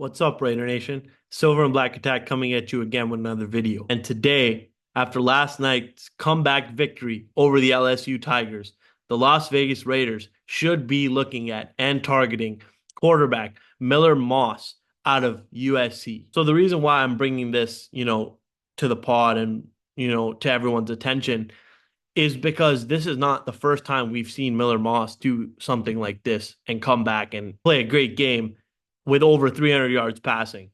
What's up, Raider Nation? Silver and Black Attack coming at you again with another video. And today, after last night's comeback victory over the LSU Tigers, the Las Vegas Raiders should be looking at and targeting quarterback Miller Moss out of USC. So the reason why I'm bringing this, to the pod and, to everyone's attention is because this is not the first time we've seen Miller Moss do something like this and come back and play a great game with over 300 yards passing.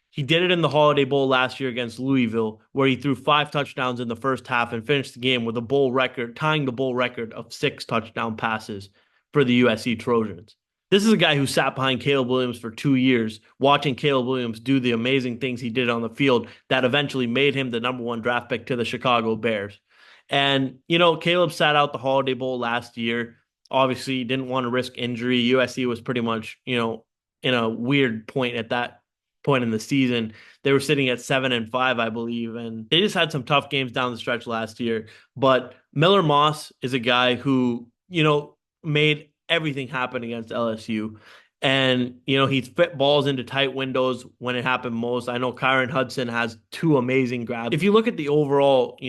He did it in the Holiday Bowl last year against Louisville, where he threw 5 touchdowns in the first half and finished the game with a bowl record, tying the bowl record of 6 touchdown passes for the USC Trojans. This is a guy who sat behind Caleb Williams for 2 years, watching Caleb Williams do the amazing things he did on the field that eventually made him the number 1 draft pick to the Chicago Bears. And, Caleb sat out the Holiday Bowl last year. Obviously, he didn't want to risk injury. USC was pretty much, in a weird point at that point in the season. They were sitting at 7-5, I believe, and they just had some tough games down the stretch last year. But Miller Moss is a guy who, made everything happen against LSU. And, he fit balls into tight windows when it happened most. I know Kyron Hudson has 2 amazing grabs. If you look at the overall,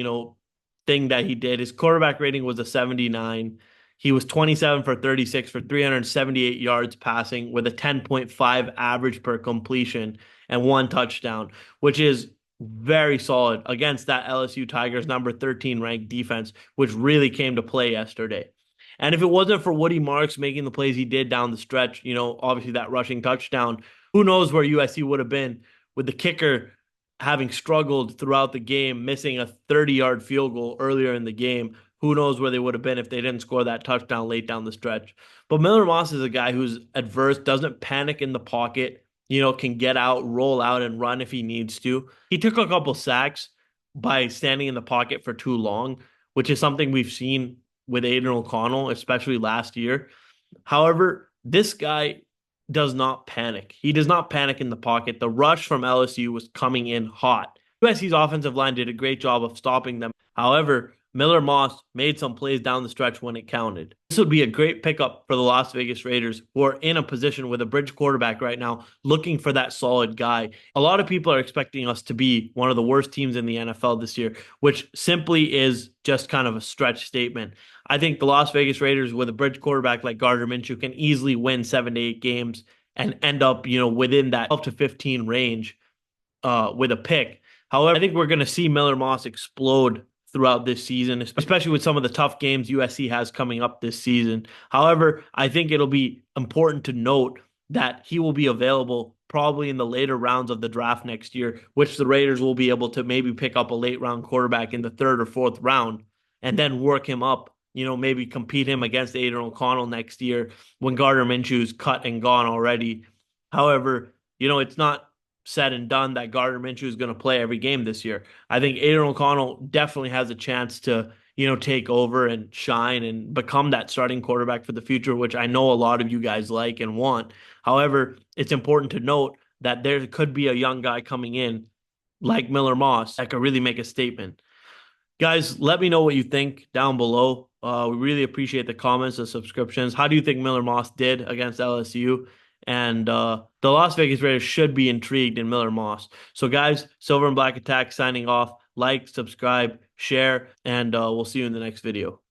thing that he did, his quarterback rating was a 79. He was 27 for 36 for 378 yards passing with a 10.5 average per completion and 1 touchdown, which is very solid against that LSU Tigers number 13 ranked defense, which really came to play yesterday. And if it wasn't for Woody Marks making the plays he did down the stretch, obviously that rushing touchdown, who knows where USC would have been with the kicker having struggled throughout the game, missing a 30-yard field goal earlier in the game. Who knows where they would have been if they didn't score that touchdown late down the stretch. But Miller Moss is a guy who's adverse, doesn't panic in the pocket, can get out, roll out, and run if he needs to. He took a couple sacks by standing in the pocket for too long, which is something we've seen with Aiden O'Connell, especially last year. However, this guy does not panic. He does not panic in the pocket. The rush from LSU was coming in hot. USC's offensive line did a great job of stopping them. However, Miller Moss made some plays down the stretch when it counted. This would be a great pickup for the Las Vegas Raiders, who are in a position with a bridge quarterback right now, looking for that solid guy. A lot of people are expecting us to be one of the worst teams in the NFL this year, which simply is just kind of a stretch statement. I think the Las Vegas Raiders, with a bridge quarterback like Gardner Minshew, can easily win 7 to 8 games and end up, within that 12 to 15 range with a pick. However, I think we're going to see Miller Moss explode throughout this season, especially with some of the tough games USC has coming up this season. However, I think it'll be important to note that he will be available probably in the later rounds of the draft next year, which the Raiders will be able to maybe pick up a late round quarterback in the 3rd or 4th round and then work him up, maybe compete him against Aiden O'Connell next year when Gardner Minshew's cut and gone already. However, it's not said and done that Gardner Minshew is going to play every game this year. I think Aiden O'Connell definitely has a chance to, take over and shine and become that starting quarterback for the future, which I know a lot of you guys like and want. However, it's important to note that there could be a young guy coming in like Miller Moss that could really make a statement. Guys, let me know what you think down below. We really appreciate the comments, the subscriptions. How do you think Miller Moss did against LSU? And the Las Vegas Raiders should be intrigued in Miller Moss. So, guys, Silver and Black Attack signing off. Like, subscribe, share, and we'll see you in the next video.